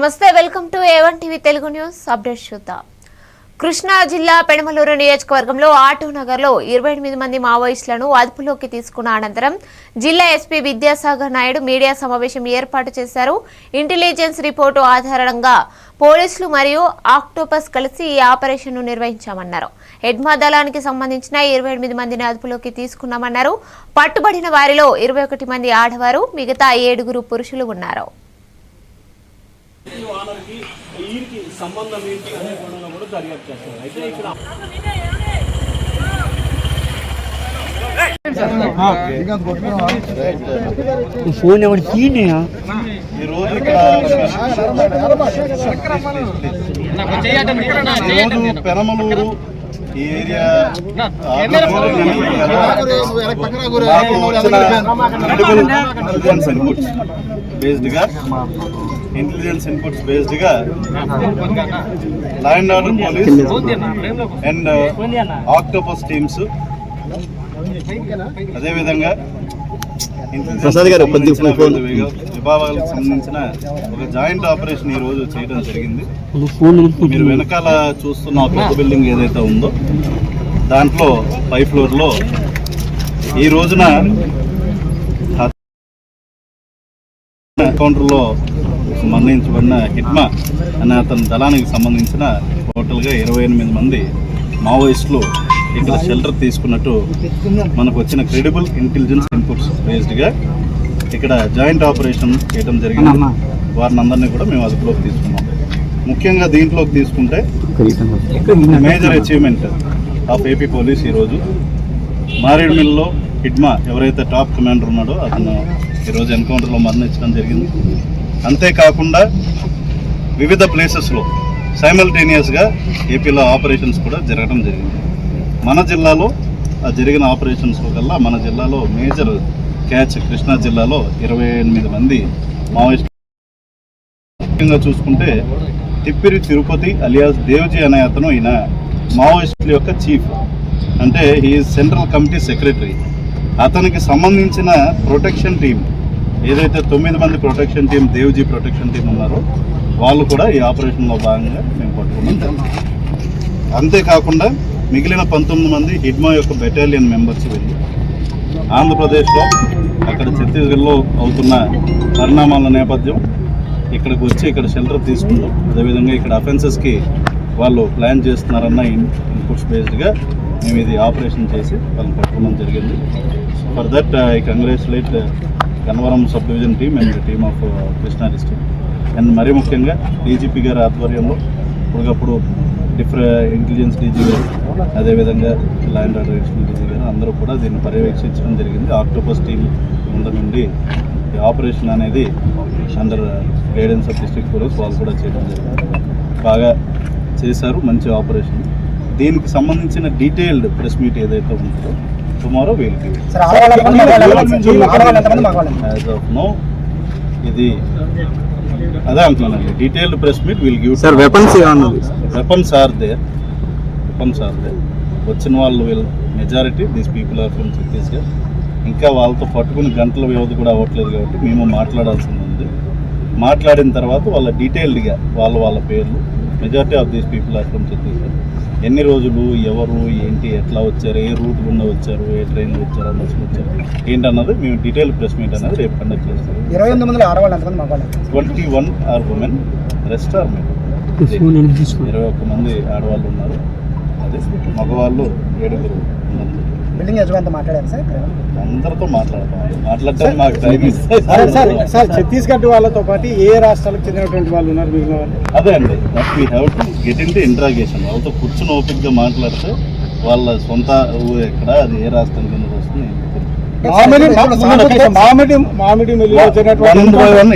నమస్తే, welcome to A1 TV Telugu news update చూద్దాం. కృష్ణా జిల్లా పెనమలూరు నియోజకవర్గంలో ఆటో నగర్లో 28 మంది మావోయిస్టులను అదుపులోకి తీసుకున్న అనంతరం జిల్లా ఎస్పీ విద్యాసాగర్ నాయుడు మీడియా సమావేశం ఏర్పాటు చేశారు. ఇంటెలిజెన్స్ రిపోర్టు ఆధారంగా పోలీసులు మరియు ఆక్టోపస్ కలిసి ఈ ఆపరేషన్ను నిర్వహించామన్నారు. హెడ్మా దళానికి సంబంధించిన 28 మందిని అదుపులోకి తీసుకున్నామన్నారు. పట్టుబడిన వారిలో 21 మంది ఆడవారు, మిగతా 7 పురుషులు ఉన్నారు. సంబంధం ఏంటి అనే కోణంలో కూడా దర్యాప్తు చేస్తారు. అయితే ఇక్కడ ఫోన్ ఎవరు తీయా ఈరోజు పెనమలూరు ఈ ఏరియా ఇంటెలిజెన్స్ ఇన్పుట్స్ బేస్డ్ గా law and order police and octopus teams, అదేవిధంగా విభాగాలకు సంబంధించిన ఒక జాయింట్ ఆపరేషన్ ఈ రోజు చేయడం జరిగింది. మీరు వెనకాల చూస్తున్న పెద్ద బిల్డింగ్ ఏదైతే ఉందో దాంట్లో 5th ఫ్లోర్లో ఈ రోజున కౌంటర్లో సంబంధించబడిన హిట్మా అనే అతని దళానికి సంబంధించిన టోటల్గా 28 మంది మావోయిస్టులు ఇక్కడ షెల్టర్ తీసుకున్నట్టు మనకు వచ్చిన క్రెడిబుల్ ఇంటెలిజెన్స్ ఇన్పుట్స్ బేస్డ్గా ఇక్కడ జాయింట్ ఆపరేషన్ చేయడం జరిగింది. వారిని అందరినీ కూడా మేము అదుపులోకి తీసుకున్నాం. ముఖ్యంగా దీంట్లోకి తీసుకుంటే major achievement of AP police ఈరోజు మారేడుమిల్లో హిట్మా ఎవరైతే టాప్ కమాండర్ ఉన్నాడో అతను ఈరోజు ఎన్కౌంటర్లో మరణించడం జరిగింది. అంతేకాకుండా వివిధ ప్లేసెస్లో సైమల్టేనియస్గా ఏపీలో ఆపరేషన్స్ కూడా జరగడం జరిగింది. మన జిల్లాలో జరిగిన ఆపరేషన్స్లో కల్లా మన జిల్లాలో మేజర్ క్యాచ్ కృష్ణా జిల్లాలో 28 మంది మావోయిస్టు. ముఖ్యంగా చూసుకుంటే తిప్పిరి తిరుపతి అలియాస్ దేవ్జీ అనే అతను ఈయన మావోయిస్టుల యొక్క చీఫ్, అంటే ఈ సెంట్రల్ కమిటీ సెక్రటరీ. అతనికి సంబంధించిన ప్రొటెక్షన్ టీం ఏదైతే 9 మంది protection team, Devji protection team ఉన్నారో వాళ్ళు కూడా ఈ ఆపరేషన్లో భాగంగా మేము పట్టుకున్నాం. అంతేకాకుండా మిగిలిన 19 మంది హిడ్మా యొక్క బెటాలియన్ మెంబర్స్ వెళ్ళి ఆంధ్రప్రదేశ్లో అక్కడ ఛత్తీస్గఢ్లో అవుతున్న పరిణామాల నేపథ్యం ఇక్కడికి వచ్చి ఇక్కడ షెల్టర్ తీసుకుంటాం. అదేవిధంగా ఇక్కడ అఫెన్సెస్కి వాళ్ళు ప్లాన్ చేస్తున్నారన్న ఇన్పుట్స్ బేస్డ్గా మేము ఇది ఆపరేషన్ చేసి వాళ్ళని పట్టుకోవడం జరిగింది. For that I congratulate Gannavaram sub division team and team of Krishna district. And మరీ ముఖ్యంగా డీజీపీ గారి ఆధ్వర్యంలో ఇప్పటికప్పుడు ఇంటెలిజెన్స్ డీజీ గారు, అదేవిధంగా లా అండ్ ఆర్డర్ డీజీ గారు అందరూ కూడా దీన్ని పర్యవేక్షించడం జరిగింది. ఆక్టోపస్ టీం ముందు నుండి ఈ ఆపరేషన్ అనేది under guidance of district police వాళ్ళు కూడా చేయడం జరిగింది. బాగా చేశారు, మంచి ఆపరేషన్. దీనికి సంబంధించిన డీటెయిల్డ్ ప్రెస్ మీట్ ఏదైతే ఉంటుందో టుమారో వీళ్ళకి యాజ్ ఆఫ్ నో ఇది అదే అంటున్నానండి. Detailed press meet will give. Sir weapons are there. వచ్చిన వాళ్ళు majority these people are from Chhattisgarh. ఇంకా వాళ్ళతో పట్టుకుని గంటల వ్యవధి కూడా అవ్వట్లేదు కాబట్టి మేము మాట్లాడాల్సింది ఉంది. మాట్లాడిన తర్వాత వాళ్ళ డీటెయిల్డ్గా వాళ్ళ పేర్లు, majority of these people are from Chhattisgarh, ఎన్ని రోజులు, ఎవరు, ఏంటి, ఎట్లా వచ్చారు, ఏ రూట్ గుండా వచ్చారు, ఏ ట్రైన్లో వచ్చారు, బస్సులు వచ్చారు ఏంటన్నది మేము డీటెయిల్ ప్రెస్ మీట్ అనేది రేపు కండక్ట్ చేస్తాం. 21 are women, rest are men. 21 మంది ఆడవాళ్ళు ఉన్నారు, అదే మగవాళ్ళు 7 ఉన్నారు. అందరితో మాట్లాడటం మాకు టైం సార్ ఛత్తీస్గఢ్ వాళ్ళతో పాటు ఏ రాష్ట్రాలకు చెందినటువంటి వాళ్ళు ఉన్నారు మిగిలిన వాళ్ళు? అదే అండి, that we have to get in to interrogation. వాళ్ళతో కూర్చుని ఓపిక్గా మాట్లాడితే వాళ్ళ సొంత ఊరు ఎక్కడ, అది ఏ రాష్ట్రం కింద వస్తుంది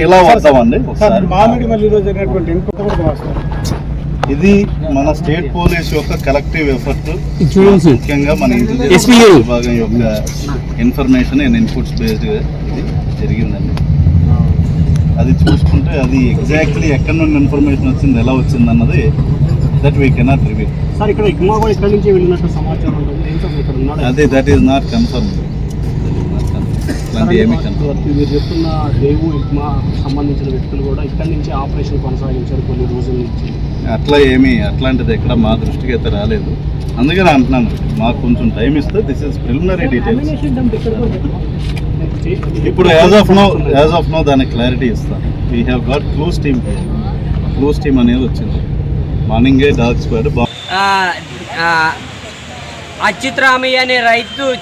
ఇలా వస్తామండి. ఇది మన స్టేట్ పోలీస్ యొక్క కలెక్టివ్ ఎఫర్ట్. ముఖ్యంగా మన ఇంటెలిజెన్స్ విభాగం యొక్క ఇన్ఫర్మేషన్ అండ్ ఇన్పుట్స్ బేస్డ్ ఇది జరిగిందండి. అది చూసుకుంటే అది ఎగ్జాక్ట్లీ ఎక్కడి నుండి ఇన్ఫర్మేషన్ వచ్చింది, ఎలా వచ్చింది అన్నది దట్ వీ కెనాట్ రివీల్. అదే దట్ ఈస్ నాట్ కన్ఫర్మ్. అట్లాంటి ఏమీ కనపడలేదు. మీరు చెప్తున్న దేవు ఇక్మా సంబంధించిన వ్యక్తులు కూడా ఇక్కడి నుంచి ఆపరేషన్ కొనసాగించారు కొన్ని రోజుల నుంచి. అట్లా అట్లాంటిది ఎక్కడ మా దృష్టికి అయితే రాలేదు. అందుకని అంటున్నాను, మాకు కొంచెం టైం ఇస్తే దిస్ ఇస్ ప్రిలిమినరీ డీటెయిల్స్. ఇప్పుడు యాజ్ ఆఫ్ నో దానికి క్లారిటీ ఇస్తాను. We have got clues team అనేది వచ్చింది. మార్నింగే డాగ్ స్క్వాడ్ అచ్యుతరామయ్య అనే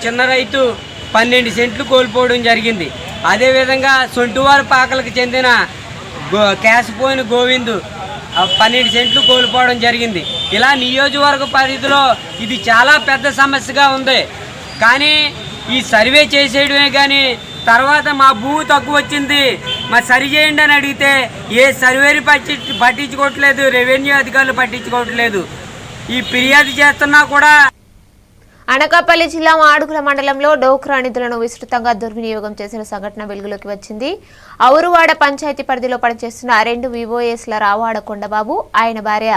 చిన్న రైతు 12 సెంట్లు కోల్పోవడం జరిగింది. అదేవిధంగా సొంటువారి పాకలకు చెందిన కేశపోయిన గోవిందు 12 సెంట్లు కోల్పోవడం జరిగింది. ఇలా నియోజకవర్గ పరిధిలో ఇది చాలా పెద్ద సమస్యగా ఉంది. కానీ ఈ సర్వే చేసేయడమే కానీ తర్వాత మా భూమి తక్కువ వచ్చింది మరి సరి చేయండి అని అడిగితే ఏ సర్వేని పట్టించుకోవట్లేదు, రెవెన్యూ అధికారులు పట్టించుకోవట్లేదు. ఈ ఫిర్యాదు చేస్తున్నా కూడా. అనకాపల్లి జిల్లా మాడుగుల మండలంలో డోక్రా నిధులను విస్తృతంగా దుర్వినియోగం చేసిన సంఘటన వెలుగులోకి వచ్చింది. ఔరువాడ పంచాయతీ పరిధిలో పనిచేస్తున్న 2 వివోఎస్ల రావాడ కొండబాబు, ఆయన భార్య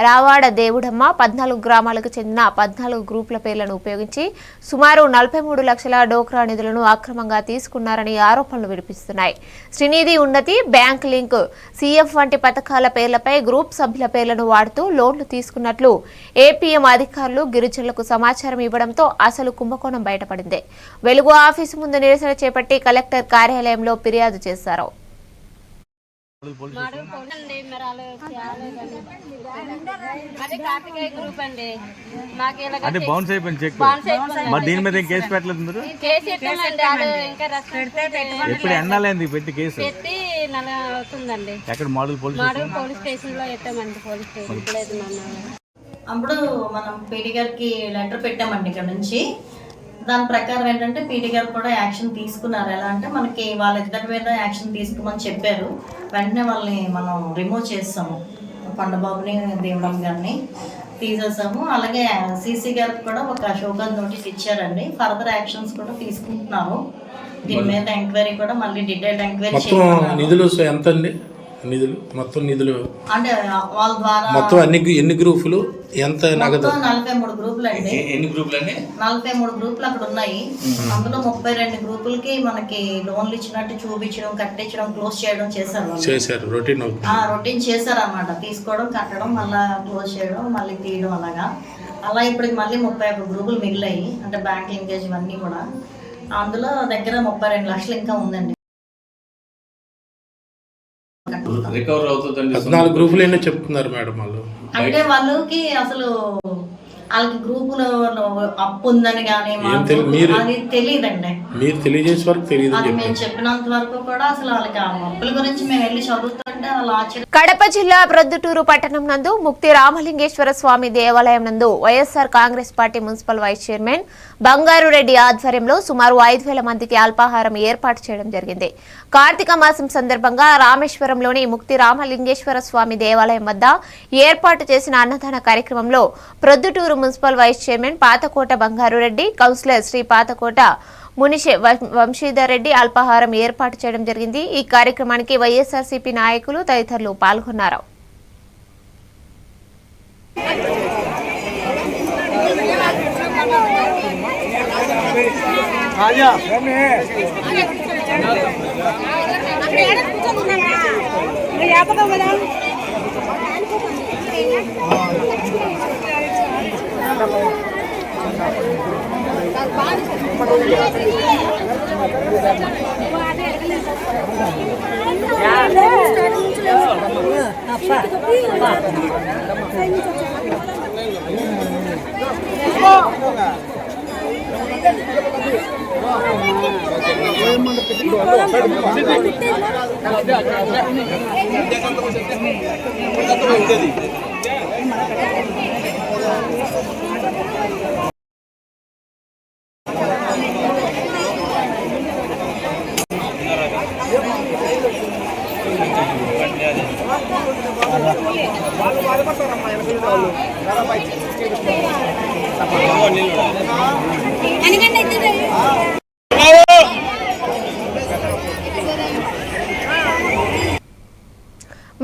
రావాడ దేవుడమ్మ 14 గ్రామాలకు చెందిన 14 గ్రూపుల పేర్లను ఉపయోగించి సుమారు 43 లక్షల డోక్రా నిధులను అక్రమంగా తీసుకున్నారని ఆరోపణలు వినిపిస్తున్నాయి. శ్రీనిధి ఉన్నతి, బ్యాంక్ లింక్, సీఎఫ్ వంటి పథకాల పేర్లపై గ్రూప్ సభ్యుల పేర్లను వాడుతూ లోన్లు తీసుకున్నట్లు ఏపీఎం అధికారులు గిరిజనులకు సమాచారం ఇవ్వడంతో అసలు కుంభకోణం బయటపడింది. వెలుగు ఆఫీసు ముందు నిరసన చేపట్టి కలెక్టర్ కార్యాలయంలో ఫిర్యాదు చేశారు. అంటే బౌన్స్ అయిపోయింది చెక్. మరి దీని మీద కేసు పెట్టలేదు. ఎప్పుడు ఎన్నాలేంది పెట్టి కేసు? ఎక్కడ మోడల్ పోలీస్ స్టేషన్ లో అప్పుడు మనం పీడీ గారికి లెటర్ పెట్టామండి ఇక్కడ నుంచి. దాని ప్రకారం ఏంటంటే పీడీ గారు కూడా యాక్షన్ తీసుకున్నారు. ఎలా అంటే మనకి వాళ్ళిద్దరి మీద యాక్షన్ తీసుకోమని చెప్పారు. వెంటనే వాళ్ళని మనం రిమూవ్ చేస్తాము. కొండబాబుని, దేవుడమ్మ గారిని తీసేసాము. అలాగే సీసీ గారికి కూడా ఒక షోకాజ్ నోటీస్ ఇచ్చారండి. ఫర్దర్ యాక్షన్స్ కూడా తీసుకుంటున్నారు. దీని మీద ఎంక్వైరీ కూడా మళ్ళీ డీటెయిల్డ్ ఎంక్వైరీ చేయాలి. నిధులు ఎంత అండి? మొత్తం నిధులు అంటే వాళ్ళ ద్వారా మొత్తం ఎన్ని గ్రూపులు, ఎంత నగదు? 43 గ్రూపులు అండి. ఎన్ని గ్రూపులు అండి? 43 గ్రూపులు అక్కడ ఉన్నాయి. అందులో 32 గ్రూపులకి మనకి లోన్లు ఇచ్చినట్టు చూపించడం, కట్టించడం, క్లోజ్ చేయడం చేశారు. రొటీన్ చేశారు అన్నమాట. తీసుకోవడం, కట్టడం, మళ్ళీ క్లోజ్ చేయడం, మళ్ళీ తీయడం అలాగా. అలా ఇప్పటికి మళ్ళీ 31 గ్రూపులు మిగిలాయి. అంటే బ్యాంక్ లింకేజ్ ఇవన్నీ కూడా. అందులో దగ్గర 32 లక్షలు ఇంకా ఉందండి. రికవర్ అవుతుందండి. 14 గ్రూపులు అయినా చెప్తున్నారు మేడం వాళ్ళు. అంటే వాళ్ళకి అసలు వాళ్ళకి గ్రూపులో అప్పు ఉందని కానీ అది తెలియదండి. మీరు తెలియజేసే వరకు తెలియదు. అది మేము చెప్పినంత వరకు కూడా అసలు వాళ్ళకి ఆ అప్పుల గురించి మేము వెళ్ళి చదువుతుంటే వాళ్ళు ఆశ్చర్యం. కడప జిల్లా ప్రొద్దుటూరు పట్టణం నందు ముక్తి రామలింగేశ్వర స్వామి దేవాలయం నందు YSR Congress Party municipal vice chairman Bangaru Reddy ఆధ్వర్యంలో సుమారు 5,000 మందికి అల్పాహారం ఏర్పాటు చేయడం జరిగింది. కార్తీక మాసం సందర్భంగా రామేశ్వరంలోని ముక్తి రామలింగేశ్వర స్వామి దేవాలయం వద్ద ఏర్పాటు చేసిన అన్నదాన కార్యక్రమంలో Proddatur municipal vice chairman Pathakota Bangaru Reddy, councillor Shri Pathakota మునిషే వంశీధర్ రెడ్డి అల్పాహారం ఏర్పాటు చేయడం జరిగింది. ఈ కార్యక్రమానికి వైఎస్ఆర్సీపీ నాయకులు తదితరులు పాల్గొన్నారు.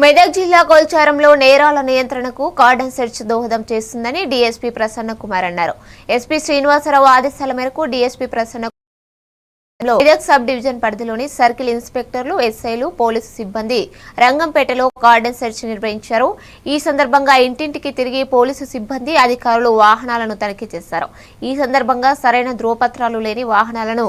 మెదక్ జిల్లా కొల్చారంలో నేరాల నియంత్రణకు కార్డన్ సెర్చ్ దోహదం చేస్తుందని డీఎస్పీ ప్రసన్న కుమార్ అన్నారు. ఎస్పీ శ్రీనివాసరావు ఆదేశాల మేరకు DSP Prasanna Medak sub division పరిధిలోని సర్కిల్ ఇన్స్పెక్టర్లు, ఎస్ఐలు, పోలీసు సిబ్బంది రంగంపేటలో కార్డన్ సెర్చ్ నిర్వహించారు. ఈ సందర్భంగా ఇంటింటికి తిరిగి పోలీసు సిబ్బంది, అధికారులు వాహనాలను తనిఖీ చేశారు. ఈ సందర్భంగా సరైన ధ్రువపత్రాలు లేని వాహనాలను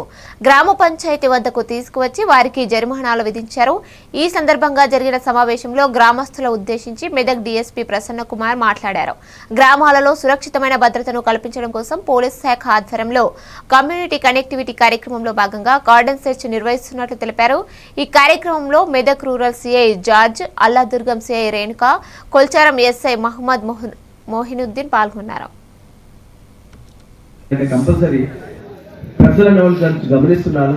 గ్రామ పంచాయతీ వద్దకు తీసుకువచ్చి వారికి జరిమానాలు విధించారు. ఈ సందర్భంగా జరిగిన సమావేశంలో గ్రామస్తుల ఉద్దేశించి మెదక్ డీఎస్పీ ప్రసన్న కుమార్ మాట్లాడారు. గ్రామాలలో సురక్షితమైన భద్రతను కల్పించడం కోసం పోలీస్ శాఖ ఆధ్వర్యంలో కమ్యూనిటీ కనెక్టివిటీ కార్యక్రమంలో భాగంగా కార్డన్ సెర్చ్ నిర్వహిస్తున్నట్లు తెలిపారు. ఈ కార్యక్రమంలో Medak rural CI George, Alladurgam CI Renuka, Kolcharam SI Mohammed Mohinuddin పాల్గొన్నారు. కంపల్సరీ ప్రజలను గమనిస్తున్నారు,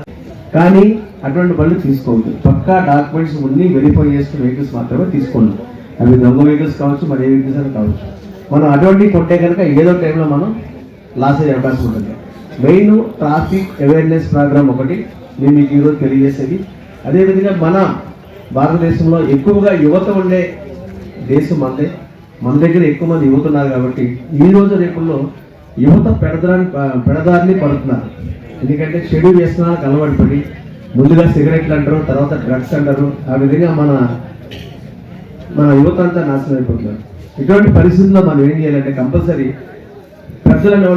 కానీ అటువంటి పనులు తీసుకోవద్దు. పక్కా డాక్యుమెంట్స్ ఉండి వెరిఫై చేసుకున్న వెహికల్స్ మాత్రమే తీసుకోండి. అవి దొంగ వెహికల్స్ కావచ్చు, మరి ఏ వెహికల్స్ అని కావచ్చు. మనం అటువంటి కొట్టే కనుక ఏదో టైంలో మనం లాస్ అయ్యే అవకాశం ఉంటుంది. మెయిన్ ట్రాఫిక్ అవేర్నెస్ ప్రోగ్రామ్ ఒకటి నేను మీకు ఈరోజు తెలియజేసేది. అదేవిధంగా మన భారతదేశంలో ఎక్కువగా యువత ఉండే దేశం మనదే. మన దగ్గర ఎక్కువ మంది యువత ఉన్నారు కాబట్టి ఈ రోజు రేపుల్లో యువత పెడదారిని పడుతున్నారు. ఎందుకంటే చెడు వ్యసనాలకు అలవాటు పడి ముందుగా సిగరెట్లు అంటారు, తర్వాత డ్రగ్స్ అంటారు. ఆ విధంగా మన యువత అంతా నాశనం అయిపోతున్నారు. ఇటువంటి పరిస్థితుల్లో మనం ఏం చేయాలంటే కంపల్సరీ ప్రజలను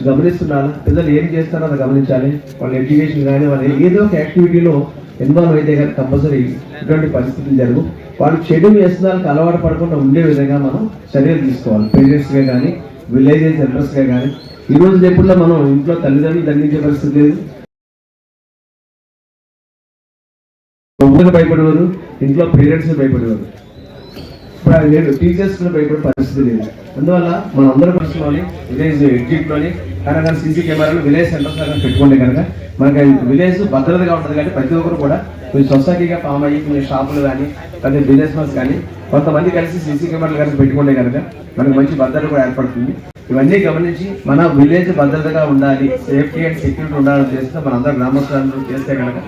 గమనిస్తున్నారు. పిల్లలు ఏం చేస్తారో అది గమనించాలి. వాళ్ళ ఎడ్యుకేషన్ కానీ వాళ్ళు ఏదో ఒక యాక్టివిటీలో ఇన్వాల్వ్ అయితే కానీ కంపల్సరీ ఇటువంటి పరిస్థితులు జరుగు. వాళ్ళు చెడు వ్యసనాలకు అలవాటు పడకుండా ఉండే విధంగా మనం చర్యలు తీసుకోవాలి. పేరెంట్స్గా కానీ, విలేజెస్ ఎల్డర్స్గా కానీ. ఈ రోజు రేపుల్లో మనం ఇంట్లో తల్లిదండ్రులు దండించే పరిస్థితి లేదు. భయపడేవారు, ఇంట్లో పేరెంట్స్ భయపడేవారు. ఇప్పుడు అది లేదు, టీచర్స్ కూడా భయపడే పరిస్థితి లేదు. అందువల్ల మనం అందరూ పరిస్థితుల్లోని విలేజ్ ఎగ్జిట్లోని కనుక సీసీ కెమెరాలు విలేజ్ సెంటర్స్ పెట్టుకుంటే కనుక మనకి విలేజ్ భద్రతగా ఉంటుంది. కానీ ప్రతి ఒక్కరు కూడా కొంచెం సొసైటీగా ఫామ్ అయ్యి కొన్ని షాపులు కానీ, ప్రతి బిజినెస్ మెన్స్ కానీ కొంతమంది కలిసి సీసీ కెమెరాలు కనుక పెట్టుకుంటే కనుక మనకు మంచి భద్రత కూడా ఏర్పడుతుంది. ఇవన్నీ గమనించి మన విలేజ్ భద్రతగా ఉండాలి, సేఫ్టీ అండ్ సెక్యూరిటీ ఉండాలని చేస్తే మన అందరూ గ్రామస్తులందరూ చేస్తే కనుక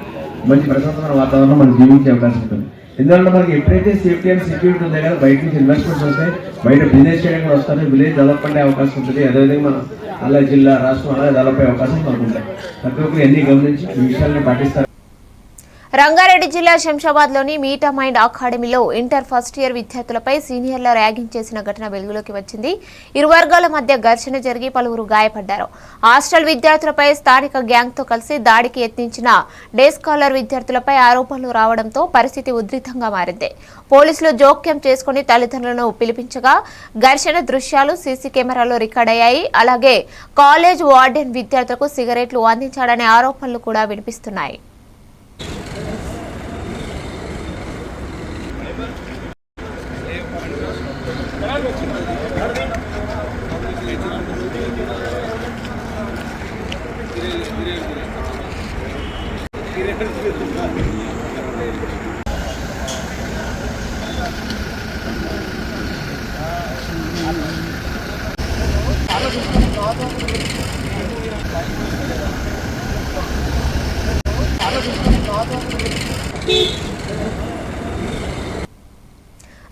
మంచి ప్రశాంతమైన వాతావరణం మనం జీవించే అవకాశం ఉంటుంది. ఎందుకంటే మనకి ఎప్పుడైతే సేఫ్టీ అండ్ సెక్యూరిటీ ఉందో కదా బయట నుంచి ఇన్వెస్ట్మెంట్స్ వస్తాయి, బయట బిజినెస్ చేయడం కూడా వస్తాయి, విలేజ్ డెవలప్మెంట్ అయ్యే అవకాశం ఉంటుంది. అదేవిధంగా మనం అలా జిల్లా, రాష్ట్రం అలా డెవలప్ అయ్యే అవకాశం మనకు ఉంటాయి. ప్రతి ఒక్కరు అన్ని గమనించి ఈ విషయాన్ని పాటిస్తారు. రంగారెడ్డి జిల్లా శంషాబాద్లోని మీటా మైండ్ అకాడమీలో ఇంటర్ ఫస్ట్ ఇయర్ విద్యార్థులపై సీనియర్ల ర్యాగింగ్ చేసిన ఘటన వెలుగులోకి వచ్చింది. ఇరు వర్గాల మధ్య ఘర్షణ జరిగి పలువురు గాయపడ్డారు. హాస్టల్ విద్యార్థులపై స్థానిక గ్యాంగ్తో కలిసి దాడికి యత్నించిన డే స్కాలర్ విద్యార్థులపై ఆరోపణలు రావడంతో పరిస్థితి ఉద్రిక్తంగా మారింది. పోలీసులు జోక్యం చేసుకుని తల్లిదండ్రులను పిలిపించగా ఘర్షణ దృశ్యాలు సీసీ కెమెరాలో రికార్డయ్యాయి. అలాగే కాలేజ్ వార్డెన్ విద్యార్థులకు సిగరెట్లు అందించాడనే ఆరోపణలు కూడా వినిపిస్తున్నాయి.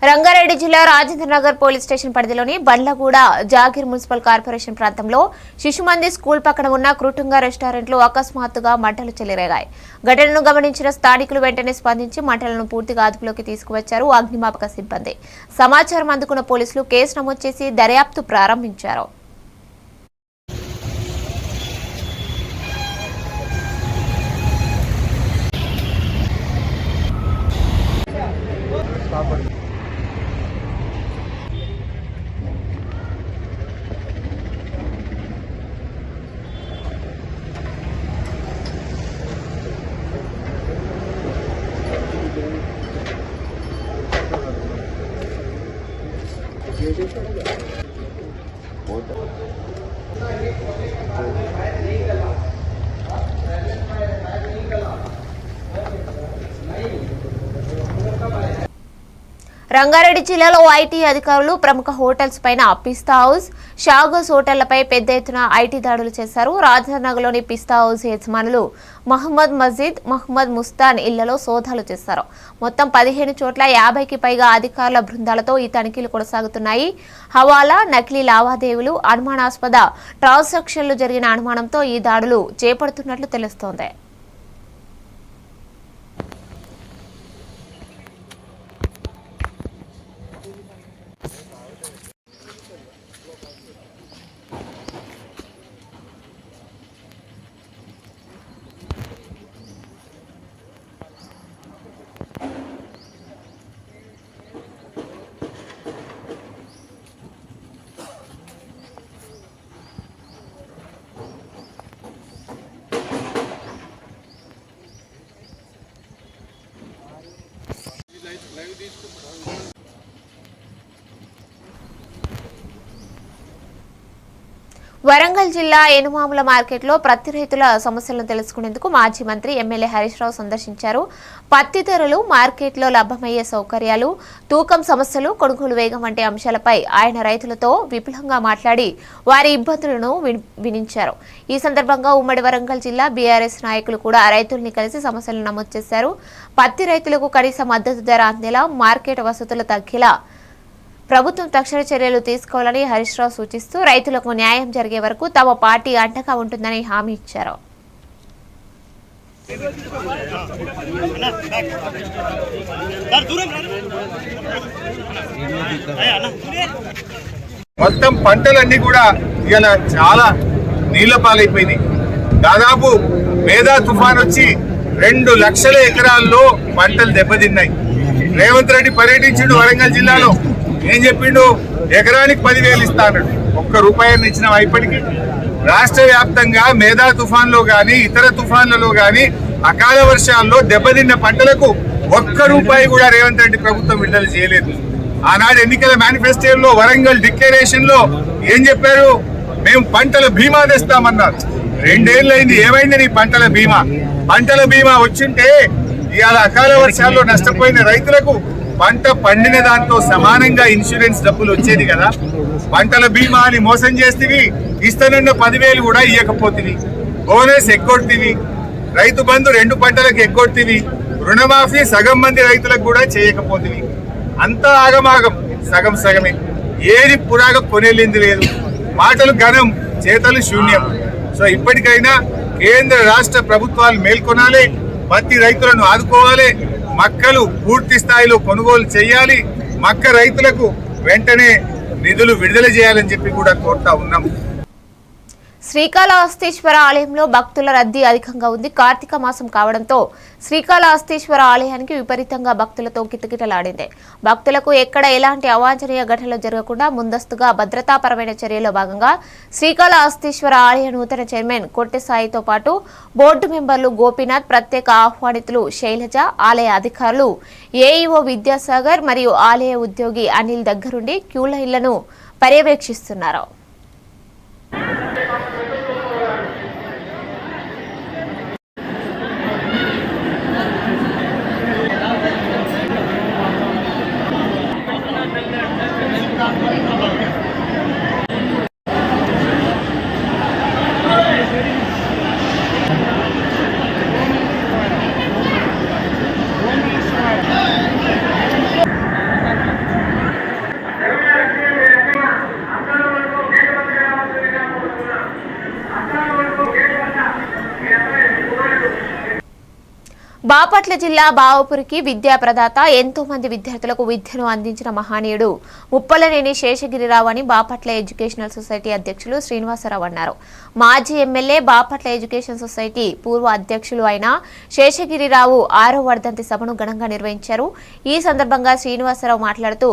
రంగారెడ్డి జిల్లా రాజేంద్రనగర్ పోలీస్ స్టేషన్ పరిధిలోని బండ్లగూడ జాగీర్ మున్సిపల్ కార్పొరేషన్ ప్రాంతంలో శిశుమంది స్కూల్ పక్కన ఉన్న కృటుంగ రెస్టారెంట్లో అకస్మాత్తుగా మంటలు చెలరేగాయి. ఘటనను గమనించిన స్థానికులు వెంటనే స్పందించి మంటలను పూర్తిగా అదుపులోకి తీసుకువచ్చారు అగ్నిమాపక సిబ్బంది. సమాచారం అందుకున్న పోలీసులు కేసు నమోదు చేసి దర్యాప్తు ప్రారంభించారు. రంగారెడ్డి జిల్లాలో ఐటీ అధికారులు ప్రముఖ హోటల్స్ పైన పిస్తా హౌస్, షాగోస్ హోటళ్లపై పెద్ద ఎత్తున ఐటీ దాడులు చేశారు. రాజనగర్లోని పిస్తా హౌస్ యజమానులు మహమ్మద్ మజీద్, మహమ్మద్ ముస్తాన్ ఇళ్లలో సోదాలు చేశారు. మొత్తం 15 చోట్ల 50కి పైగా అధికారుల బృందాలతో ఈ తనిఖీలు కొనసాగుతున్నాయి. హవాలా, నకిలీ లావాదేవీలు, అనుమానాస్పద ట్రాన్సాక్షన్లు జరిగిన అనుమానంతో ఈ దాడులు చేపడుతున్నట్లు తెలుస్తోంది. వరంగల్ జిల్లా ఏనుమాముల మార్కెట్లో పత్తి రైతుల సమస్యలను తెలుసుకునేందుకు మాజీ మంత్రి ఎమ్మెల్యే హరీష్ రావు సందర్శించారు. పత్తి ధరలు, మార్కెట్లో లభ్యమయ్యే సౌకర్యాలు, తూకం సమస్యలు, కొనుగోలు వేగం వంటి అంశాలపై ఆయన రైతులతో విపులంగా మాట్లాడి వారి ఇబ్బందులను వినించారు. ఈ సందర్భంగా ఉమ్మడి వరంగల్ జిల్లా బీఆర్ఎస్ నాయకులు కూడా రైతుల్ని కలిసి సమస్యలను నమోదు చేశారు. పత్తి రైతులకు కనీస మద్దతు ధర అందేలా, మార్కెట్ వసతులు తగ్గేలా ప్రభుత్వం తక్షణ చర్యలు తీసుకోవాలని హరీష్ రావు సూచిస్తూ రైతులకు న్యాయం జరిగే వరకు తమ పార్టీ అండగా ఉంటుందని హామీ ఇచ్చారు. మొత్తం పంటలన్నీ కూడా ఇలా చాలా నీళ్ల పాలైపోయినాయి. దాదాపు మేధా తుఫాన్ వచ్చి 2 లక్షల ఎకరాల్లో పంటలు దెబ్బతిన్నాయి. రేవంత్ రెడ్డి పర్యటించిండు వరంగల్ జిల్లాలో. ఏం చెప్పిండు? ఎకరానికి 10,000 ఇస్తాడు. ₹1 ఇచ్చినాం. ఇప్పటికీ రాష్ట్ర వ్యాప్తంగా మేధా తుఫాన్లో గాని ఇతర తుఫాన్లలో గాని అకాల వర్షాల్లో దెబ్బతిన్న పంటలకు ₹1 కూడా రేవంత్ రెడ్డి ప్రభుత్వం విడుదల చేయలేదు. ఆనాడు ఎన్నికల మేనిఫెస్టోలో వరంగల్ డిక్లరేషన్ లో ఏం చెప్పారు? మేము పంటల బీమా తెస్తామన్నారు. 2 ఏళ్ళైంది. ఏమైంది నీ పంటల బీమా? పంటల బీమా వచ్చింటే ఇవాళ అకాల వర్షాల్లో నష్టపోయిన రైతులకు పంట పండిన దాంతో సమానంగా ఇన్సూరెన్స్ డబ్బులు వచ్చేది కదా. పంటల బీమా అని మోసం చేస్తేవి, ఇస్తానన్న 10,000 కూడా ఇవ్వకపోతేవి, బోనస్ ఎగ్గొడితివి, రైతు బంధు 2 పంటలకు ఎగ్గొడితివి, రుణమాఫీ సగం మంది రైతులకు కూడా చేయకపోతేవి. అంతా ఆగమాగం, సగం సగమే. ఏది పురాగా కొనేళ్ళింది లేదు. మాటలు ఘనం, చేతలు శూన్యం. సో ఇప్పటికైనా కేంద్ర రాష్ట్ర ప్రభుత్వాలు మేల్కొనాలి, పత్తి రైతులను ఆదుకోవాలి, మక్కలు పూర్తి స్థాయిలో కొనుగోలు చేయాలి, మక్క రైతులకు వెంటనే నిధులు విడుదల చేయాలని చెప్పి కూడా కోరుతా ఉన్నాం. శ్రీకాళహస్తీశ్వర ఆలయంలో భక్తుల రద్దీ అధికంగా ఉంది. కార్తీక మాసం కావడంతో శ్రీకాళహస్తీశ్వర ఆలయానికి విపరీతంగా భక్తులతో కిటకిటలాడింది. భక్తులకు ఎక్కడ ఎలాంటి అవాంఛనీయ ఘటనలు జరగకుండా ముందస్తుగా భద్రతాపరమైన చర్యల్లో భాగంగా శ్రీకాళహస్తీశ్వర ఆలయ నూతన చైర్మన్ కొట్టెసాయితో పాటు బోర్డు మెంబర్లు గోపీనాథ్, ప్రత్యేక ఆహ్వానితులు శైలజ, ఆలయ అధికారులు ఏఈఓ విద్యాసాగర్ మరియు ఆలయ ఉద్యోగి అనిల్ దగ్గరుండి క్యూ లైన్లను పర్యవేక్షిస్తున్నారు. బాపట్ల జిల్లా బావపురికి విద్యా ప్రదాత, ఎంతో మంది విద్యార్థులకు విద్యను అందించిన మహనీయుడు ముప్పలనేని శేషగిరిరావు అని బాపట్ల ఎడ్యుకేషనల్ సొసైటీ అధ్యక్షులు శ్రీనివాసరావు అన్నారు. మాజీ ఎమ్మెల్యే, బాపట్ల ఎడ్యుకేషన్ సొసైటీ పూర్వ అధ్యక్షులు అయిన శేషగిరిరావు 6వ వర్ధంతి సభను ఘనంగా నిర్వహించారు. ఈ సందర్భంగా శ్రీనివాసరావు మాట్లాడుతూ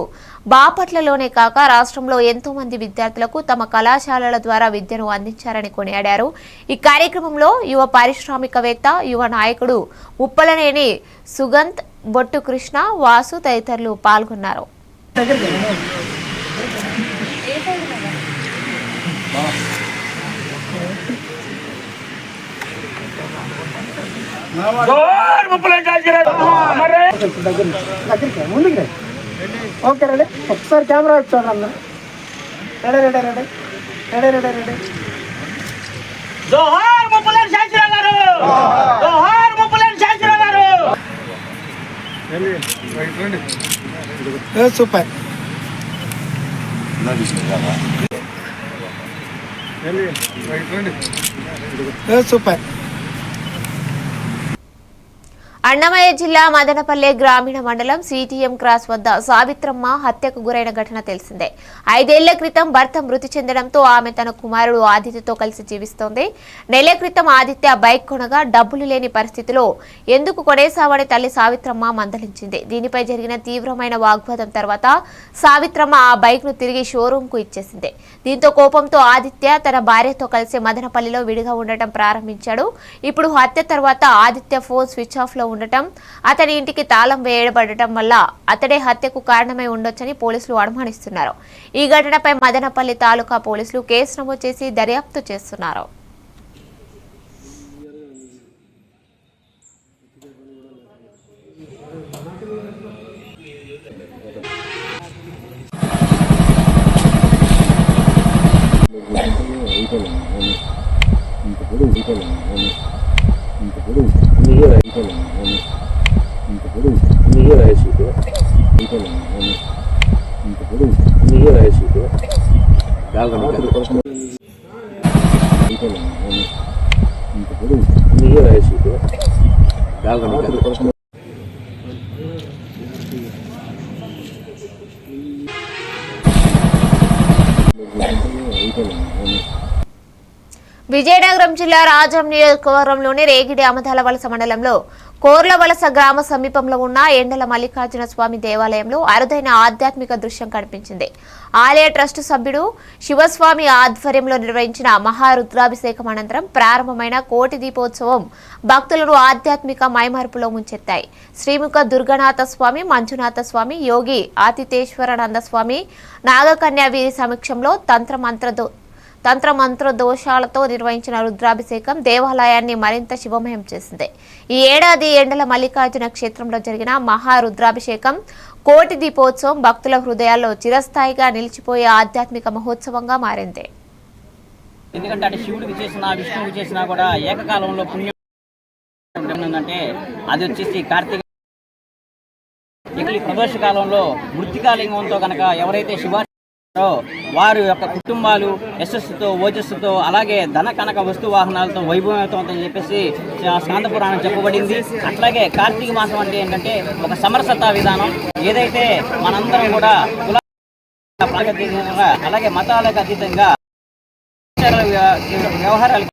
బాపట్లలోనే కాక రాష్ట్రంలో ఎంతో మంది విద్యార్థులకు తమ కళాశాలల ద్వారా విద్యను అందించారని కొనియాడారు. ఈ కార్యక్రమంలో యువ పారిశ్రామికవేత్త, యువ నాయకుడు ముప్పలనేని సుగంత్, బొట్టు కృష్ణ, వాసు తదితరులు పాల్గొన్నారు. Okay ready. ఒకసారి కెమెరా చూడండి అందరూ. Ready ready ready ready ready ready. జోహార్ ముప్పలనేని శేషగిరిరావు గారు, జోహార్ ముప్పలనేని శేషగిరిరావు గారు. సూపర్. సూపర్. అన్నమయ్య జిల్లా మదనపల్లె గ్రామీణ మండలం సిటిఎం క్రాస్ వద్ద సావిత్రమ్మ హత్యకు గురైన ఘటన తెలిసిందే. 5 ఏళ్ల క్రితం భర్త మృతి చెందడంతో ఆమె తన కుమారుడు ఆదిత్యతో కలిసి జీవిస్తోంది. నెల క్రితం ఆదిత్య బైక్ కొనగా డబ్బులు లేని పరిస్థితిలో ఎందుకు కొనేశావని తల్లి సావిత్రమ్మ మందలించింది. దీనిపై జరిగిన తీవ్రమైన వాగ్వాదం తర్వాత సావిత్రమ్మ ఆ బైక్ ను తిరిగి షోరూమ్ కు ఇచ్చేసింది. దీంతో కోపంతో ఆదిత్య తన భార్యతో కలిసి మదనపల్లిలో విడిగా ఉండటం ప్రారంభించాడు. ఇప్పుడు హత్య తర్వాత ఆదిత్య ఫోన్ స్విచ్ ఆఫ్ లో ఉండటం, అతని ఇంటికి తాళం వేయబడటం వల్ల అతడే హత్యకు కారణమై ఉండొచ్చని పోలీసులు అనుమానిస్తున్నారు. ఈ ఘటనపై మదనపల్లి తాలూకా పోలీసులు కేసు నమోదు చేసి దర్యాప్తు చేస్తున్నారు. విజయనగరం జిల్లా రాజం నియోజకవర్గంలోని రేగిడి అమదాల వలస మండలంలో కోర్ల వలస గ్రామ సమీపంలో ఉన్న ఎండల మల్లికార్జున స్వామి దేవాలయంలో అరుదైన ఆధ్యాత్మిక దృశ్యం కనిపించింది. ఆలయ ట్రస్టు సభ్యుడు శివస్వామి ఆధ్వర్యంలో నిర్వహించిన మహారుద్రాభిషేకం అనంతరం ప్రారంభమైన కోటి దీపోత్సవం భక్తులను ఆధ్యాత్మిక మైమరుపులో ముంచెత్తాయి. శ్రీముఖ దుర్గనాథ స్వామి, మంజునాథ స్వామి, యోగి ఆతిథేశ్వరానంద స్వామి, నాగకన్య వీరి సమక్షంలో తంత్రమంత్ర దోషాలతో నిర్వహించిన రుద్రాభిషేకం దేవాలయాన్ని మరింత శివమయం చేసింది. ఈ ఏడాది ఎండల మల్లికార్జున క్షేత్రంలో జరిగిన మహారుద్రాభిషేకం కోటి దీపోత్సవం భక్తుల హృదయాల్లో చిరస్థాయిగా నిలిచిపోయే ఆధ్యాత్మిక మహోత్సవంగా మారింది. ఎందుకంటే అటు శివుడికి చేసినా విష్ణువుకి చేసినా కూడా ఏకకాలంలో పుణ్యం ఏంటంటే అది వచ్చేసి కార్తీక ప్రదోష కాలంలో మృత్తికాలింగంతో కనుక ఎవరైతే శివ వారి యొక్క కుటుంబాలు యశస్సుతో, ఓజస్సుతో, అలాగే ధన కనక వస్తు వాహనాలతో వైభవంతో అని చెప్పేసి స్కాంద పురాణం చెప్పబడింది. అట్లాగే కార్తీక మాసం అంటే ఏంటంటే ఒక సమరసత విధానం. ఏదైతే మనందరం కూడా కుల అలాగే మతాలకు అతీతంగా వ్యవహారాలు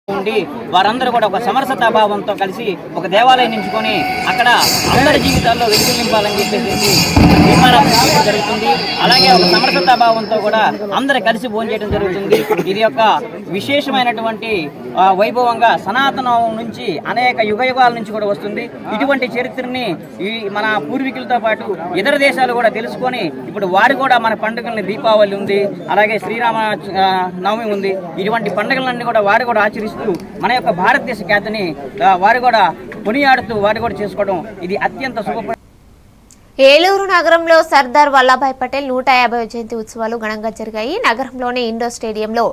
ఉండి వారందరూ కూడా ఒక సమరసతా భావంతో కలిసి ఒక దేవాలయం నించుకొని అక్కడ అందరి జీవితాల్లో వెలుగులు నింపాలని చెప్పేసి జరుగుతుంది. అలాగే ఒక సమరసతా భావంతో కూడా అందరూ కలిసి భోంచేయడం జరుగుతుంది. ఇది యొక్క విశేషమైనటువంటి వైభవంగా సనాతనం నుంచి అనేక యుగాల నుంచి కూడా వస్తుంది. ఇటువంటి చరిత్రని మన పూర్వీకులతో పాటు ఇతర దేశాలు కూడా తెలుసుకొని ఇప్పుడు వారు కూడా మన పండుగల్ని, దీపావళి ఉంది, అలాగే శ్రీరామ నవమి ఉంది, ఇటువంటి పండుగలన్నీ కూడా వారు కూడా ఆచరిస్తూ మన యొక్క భారతదేశ ఖ్యాతిని వారు కూడా కొనియాడుతూ వారు కూడా చేసుకోవడం ఇది అత్యంత శుభ. ఏలూరు నగరంలో సర్దార్ వల్లభాయ్ పటేల్ 150వ జయంతి ఉత్సవాలు ఘనంగా జరిగాయి. నగరంలోని ఇండోర్ స్టేడియంలో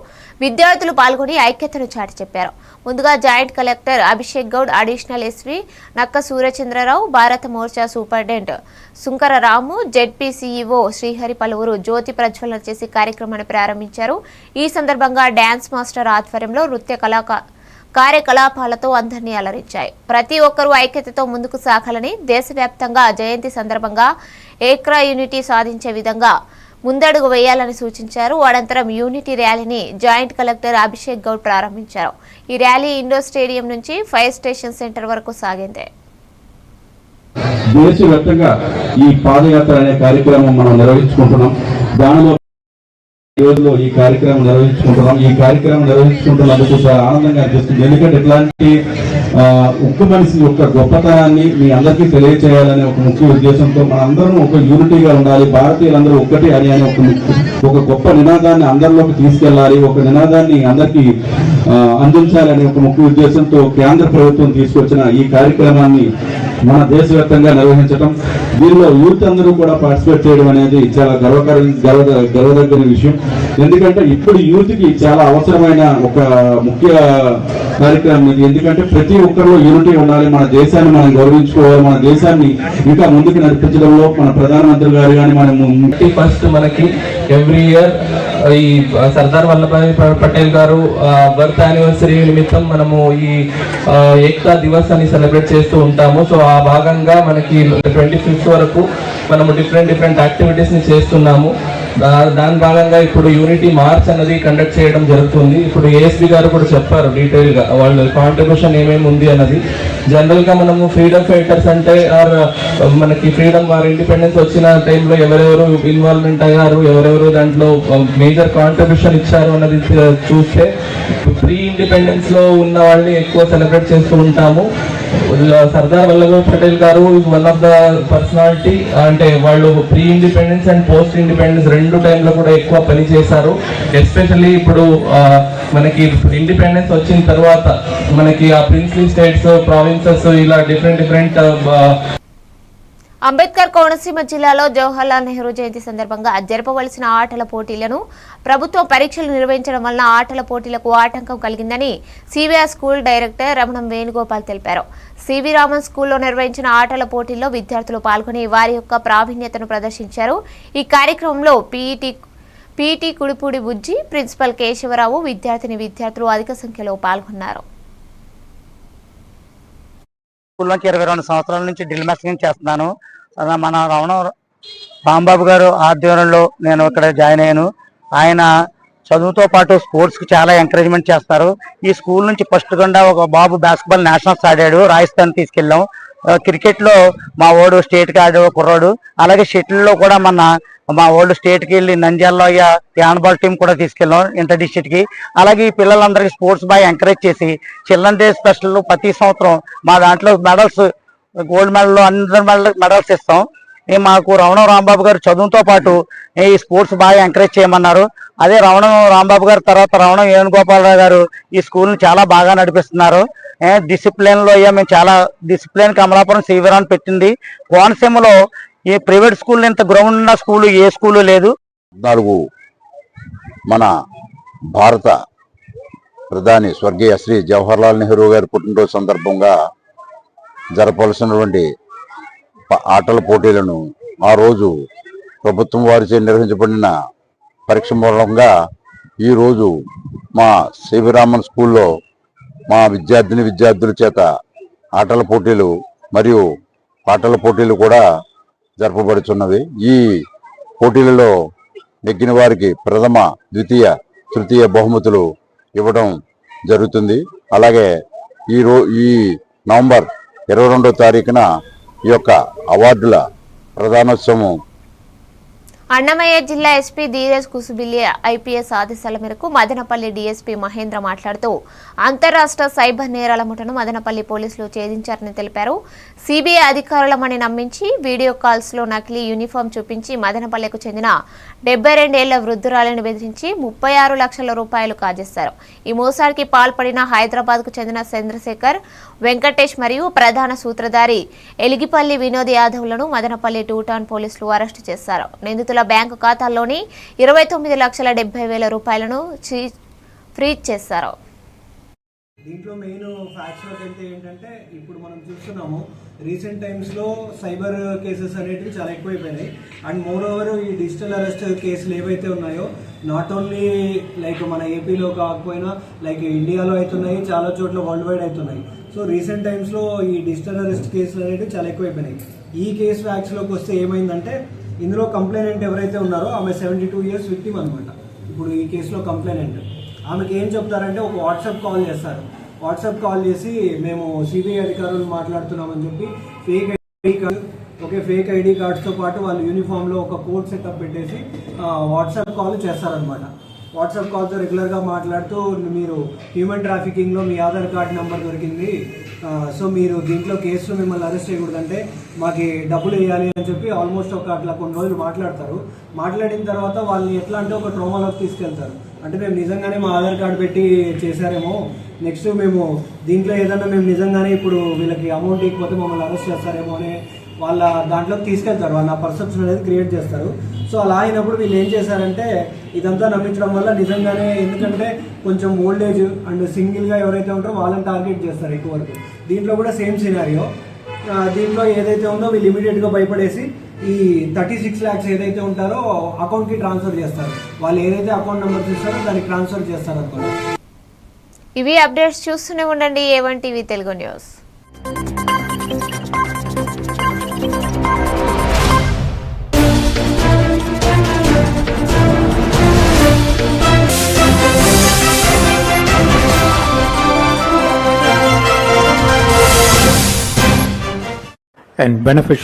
విద్యార్థులు పాల్గొని ఐక్యతను చాటి చెప్పారు. ముందుగా joint collector Abhishek Goud, additional SP Nakka Suryachandrarao, భారత మోర్చా superintendent Sunkararamu, ZP CEO Srihari పలువురు జ్యోతి ప్రజ్వలన చేసి కార్యక్రమాన్ని ప్రారంభించారు. ఈ సందర్భంగా డ్యాన్స్ మాస్టర్ ఆధ్వర్యంలో నృత్య కార్యకలాపాలతో అందరినీ అలరించాయి. ప్రతి ఒక్కరూ ఐక్యతతో ముందుకు సాగాలని, దేశవ్యాప్తంగా జయంతి సందర్భంగా ఏక్రా యూనిటీ సాధించే విధంగా ముందడుగు వేయాలని సూచించారు. అనంతరం యూనిటీ ర్యాలీని జాయింట్ కలెక్టర్ అభిషేక్ గౌడ్ ప్రారంభించారు. ఈ ర్యాలీ ఇండోర్ స్టేడియం నుంచి ఫైర్ స్టేషన్ సెంటర్ వరకు సాగింది. దేశవ్యాప్తంగా ఈ పాదయాత్ర అనే కార్యక్రమం మనం నిర్వహించుకుంటున్నాం. దానిలో రోజులో ఈ కార్యక్రమం నిర్వహించుకుంటున్నందుకు చాలా ఆనందంగా అనిపిస్తుంది. ఎందుకంటే ఇట్లాంటి ఒక్క మనిషి యొక్క గొప్పతనాన్ని మీ అందరికీ తెలియచేయాలనే ఒక ముఖ్య ఉద్దేశంతో మనందరం ఒక యూనిటీగా ఉండాలి, భారతీయులందరూ ఒక్కటి అని ఒక గొప్ప నినాదాన్ని అందరిలోకి తీసుకెళ్లాలి, ఒక నినాదాన్ని అందరికీ అందించాలనే ఒక ముఖ్య ఉద్దేశంతో కేంద్ర ప్రభుత్వం తీసుకొచ్చిన ఈ కార్యక్రమాన్ని మన దేశవ్యాప్తంగా నిర్వహించడం, దీనిలో యూత్ అందరూ కూడా పార్టిసిపేట్ చేయడం అనేది చాలా గర్వదగ్గని విషయం. ఎందుకంటే ఇప్పుడు యూత్ కి చాలా అవసరమైన ఒక ముఖ్య కార్యక్రమం ఇది. ఎందుకంటే ప్రతి ఒక్కరిలో యూనిటీ ఉండాలి, మన దేశాన్ని మనం గౌరవించుకోవాలి, మన దేశాన్ని ఇంకా ముందుకు నడిపించడంలో మన ప్రధానమంత్రి గారు కానీ మనం ఫస్ట్ మనకి ఎవ్రీ ఇయర్ ఈ సర్దార్ వల్లభాయ్ పటేల్ గారు బర్త్ యానివర్సరీ నిమిత్తం మనము ఈ ఏక్తా దివస్ అని సెలబ్రేట్ చేస్తూ ఉంటాము. సో ఆ భాగంగా మనకి 25th వరకు మనము డిఫరెంట్ యాక్టివిటీస్ ని చేస్తున్నాము. దాని భాగంగా ఇప్పుడు యూనిటీ మార్చ్ అన్నది కండక్ట్ చేయడం జరుగుతుంది. ఇప్పుడు ఏఎస్పీ గారు కూడా చెప్పారు డీటెయిల్ గా వాళ్ళ కాంట్రిబ్యూషన్ ఏమేమి ఉంది అన్నది. జనరల్ గా మనము ఫ్రీడమ్ ఫైటర్స్ అంటే మనకి ఫ్రీడమ్ వారి ఇండిపెండెన్స్ వచ్చిన టైంలో ఎవరెవరు ఇన్వాల్వ్మెంట్ అయ్యారు, ఎవరెవరు దాంట్లో మేజర్ కాంట్రిబ్యూషన్ ఇచ్చారు అన్నది చూస్తే ప్రీ ఇండిపెండెన్స్ లో ఉన్న వాళ్ళని ఎక్కువ సెలబ్రేట్ చేస్తూ ఉంటాము. సర్దార్ వల్లభాయ్ పటేల్ గారు is one of the personality, అంటే వాళ్ళు pre independence and post independence రెండు టైంలో కూడా ఎక్కువ పని చేశారు. ఎస్పెషల్లీ ఇప్పుడు మనకి ఇండిపెండెన్స్ వచ్చిన తర్వాత మనకి ఆ ప్రిన్స్లీ స్టేట్స్, ప్రావిన్సెస్ ఇలా డిఫరెంట్ అంబేద్కర్ కోనసీమ జిల్లాలో జవహర్లాల్ నెహ్రూ జయంతి సందర్భంగా జరపవలసిన ఆటల పోటీలను ప్రభుత్వం పరీక్షలు నిర్వహించడం వలన ఆటల పోటీలకు ఆటంకం కలిగిందని సిబిఆర్ స్కూల్ డైరెక్టర్ రమణం వేణుగోపాల్ తెలిపారు. సివి రామన్ స్కూల్లో నిర్వహించిన ఆటల పోటీల్లో విద్యార్థులు పాల్గొని వారి యొక్క ప్రావీణ్యతను ప్రదర్శించారు. ఈ కార్యక్రమంలో పీఈటీ కుడిపూడి బుజ్జి, ప్రిన్సిపల్ కేశవరావు, విద్యార్థులు అధిక సంఖ్యలో పాల్గొన్నారు. స్కూల్లోంచి 22 సంవత్సరాల నుంచి డ్రిల్ మాస్టరింగ్ చేస్తున్నాను. మన రమణ రాంబాబు గారు ఆధ్వర్యంలో నేను ఇక్కడ జాయిన్ అయ్యాను. ఆయన చదువుతో పాటు స్పోర్ట్స్కి చాలా ఎంకరేజ్మెంట్ చేస్తారు. ఈ స్కూల్ నుంచి ఫస్ట్ గుండా ఒక బాబు బాస్కెట్బాల్ నేషనల్స్ ఆడాడు, రాజస్థాన్ తీసుకెళ్ళాం. క్రికెట్లో మా ఓడు స్టేట్కి ఆడే కుర్రాడు. అలాగే షటిల్లో కూడా మా ఓల్డ్ స్టేట్కి వెళ్ళి నంద్యాలలో హ్యాండ్బాల్ టీం కూడా తీసుకెళ్ళాం ఇంటర్ డిస్ట్రిక్ట్కి. అలాగే ఈ పిల్లలందరికీ స్పోర్ట్స్ బాగా ఎంకరేజ్ చేసి చిల్డ్రన్ డే స్పెషల్ ప్రతి సంవత్సరం మా దాంట్లో మెడల్స్, గోల్డ్ మెడల్, అందరి మెడల్స్ ఇస్తాం. మాకు రమణ రాంబాబు గారు చదువుతో పాటు ఈ స్పోర్ట్స్ బాగా ఎంకరేజ్ చేయమన్నారు. అదే రమణ రాంబాబు గారు తర్వాత రమణ వేణుగోపాలరావు గారు ఈ స్కూల్ని చాలా బాగా నడిపిస్తున్నారు. డిసిప్లిన్లో మేము చాలా డిసిప్లిన్ అమలాపురం శివరాన్ పెట్టింది. కోనసీమలో ఈ ప్రైవేట్ స్కూల్ ఇంత గ్రౌండ్ ఉన్న స్కూల్ ఏ స్కూలు లేదు. 4 మన భారత ప్రధాని స్వర్గీయ శ్రీ జవహర్లాల్ నెహ్రూ గారి పుట్టినరోజు సందర్భంగా జరపవలసినటువంటి ఆటల పోటీలను ఆ రోజు ప్రభుత్వం వారిచే నిర్వహించబడిన పరీక్ష మూలంగా ఈరోజు మా సివి రామన్ స్కూల్లో మా విద్యార్థుల చేత ఆటల పోటీలు మరియు పాటల పోటీలు కూడా జరపబడుతున్నవి. ఈ పోటీలలో నెగ్గిన వారికి ప్రథమ, ద్వితీయ, తృతీయ బహుమతులు ఇవ్వడం జరుగుతుంది. అలాగే ఈ నవంబర్ 22వ తారీఖున ఈ యొక్క అవార్డుల ప్రధానోత్సవం అన్నమయ్య జిల్లా ఎస్పీ ధీరజ్ కుసుబిల్లి ఐపీఎస్ ఆదేశాల మేరకు మదనపల్లి డీఎస్పీ మహేంద్ర మాట్లాడుతూ అంతర్రాష్ట్ర సైబర్ నేరాల ముఠను మదనపల్లి పోలీసులు ఛేదించారని తెలిపారు. సిబిఐ అధికారులమని నమ్మించి వీడియో కాల్స్ లో నకిలీ యూనిఫామ్ చూపించి మదనపల్లికి చెందిన 72 ఏళ్ల వృద్ధురాలిని బెదిరించి 36 లక్షల రూపాయలు కాజేశారు. ఈ మోసానికి పాల్పడిన హైదరాబాద్ కు చెందిన చంద్రశేఖర్, వెంకటేష్ మరియు ప్రధాన సూత్రధారి ఎలిగిపల్లి వినోద్ యాదవ్లను మదనపల్లి 2 టౌన్ పోలీసులు అరెస్టు చేశారు. నిందితుల బ్యాంకు ఖాతాల్లోని 29,70,000 రూపాయలను ఫ్రీజ్ చేశారు. దీంట్లో మెయిన్ ఫ్యాక్ట్స్లోకి వెళ్తే ఏంటంటే ఇప్పుడు మనం చూస్తున్నాము రీసెంట్ టైమ్స్లో సైబర్ కేసెస్ అనేటివి చాలా ఎక్కువైపోయినాయి. అండ్ మోర్ ఓవర్ ఈ డిజిటల్ అరెస్ట్ కేసులు ఏవైతే ఉన్నాయో నాట్ ఓన్లీ లైక్ మన ఏపీలో కాకపోయినా లైక్ ఇండియాలో అవుతున్నాయి, చాలా చోట్ల వరల్డ్ వైడ్ అవుతున్నాయి. సో రీసెంట్ టైమ్స్లో ఈ డిజిటల్ అరెస్ట్ కేసులు అనేవి చాలా ఎక్కువైపోయినాయి. ఈ కేసు ఫ్యాక్ట్స్లోకి వస్తే ఏమైందంటే ఇందులో కంప్లైనెంట్ ఎవరైతే ఉన్నారో ఆమె 72 ఇయర్స్ విక్టిమ్ అనమాట. ఇప్పుడు ఈ కేసులో కంప్లైనెంట్ ఆమెకి ఏం చెప్తారంటే ఒక వాట్సాప్ కాల్ చేస్తారు. వాట్సాప్ కాల్ చేసి మేము సిబిఐ అధికారులు మాట్లాడుతున్నామని చెప్పి ఫేక్ ఐడి కార్డ్స్తో పాటు వాళ్ళు యూనిఫామ్లో ఒక కోడ్ సెటప్ పెట్టేసి వాట్సాప్ కాల్ చేస్తారనమాట. వాట్సాప్ కాల్తో రెగ్యులర్గా మాట్లాడుతూ మీరు హ్యూమన్ ట్రాఫికింగ్లో మీ ఆధార్ కార్డ్ నెంబర్ దొరికింది, సో మీరు దీంట్లో కేసులో మిమ్మల్ని అరెస్ట్ చేయకూడదంటే మాకు డబ్బులు వేయాలి అని చెప్పి ఆల్మోస్ట్ అట్లా కొన్ని రోజులు మాట్లాడతారు. మాట్లాడిన తర్వాత వాళ్ళని ఎట్లా అంటే ఒక ట్రోమాలోకి తీసుకెళ్తారు. అంటే మేము నిజంగానే మా ఆధార్ కార్డు పెట్టి చేశారేమో, నెక్స్ట్ మేము దీంట్లో ఏదన్నా మేము నిజంగానే ఇప్పుడు వీళ్ళకి అమౌంట్ ఇవ్వకపోతే మమ్మల్ని అరెస్ట్ చేస్తారేమో అని వాళ్ళ దాంట్లోకి తీసుకెళ్తారు. వాళ్ళ పర్సెప్షన్ అనేది క్రియేట్ చేస్తారు. సో అలా అయినప్పుడు వీళ్ళు ఏం చేశారంటే ఇదంతా నమ్మించడం వల్ల నిజంగానే, ఎందుకంటే కొంచెం ఓల్డ్ ఏజ్ అండ్ సింగిల్గా ఎవరైతే ఉంటారో వాళ్ళని టార్గెట్ చేస్తారు ఎక్కువ వరకు. దీంట్లో కూడా సేమ్ సినారియో. దీంట్లో ఏదైతే ఉందో వీళ్ళు ఇమీడియట్గా భయపడేసి ఈ 36 lakhs ఏదైతే ఉంటారో అకౌంట్కి ట్రాన్స్ఫర్ చేస్తారు. వాళ్ళు ఏదైతే అకౌంట్ నెంబర్ చూస్తారో దానికి ట్రాన్స్ఫర్ చేస్తారు అనుకోండి. ఇవి అప్డేట్స్ చూస్తూనే ఉండండి A1 TV Telugu news. and beneficial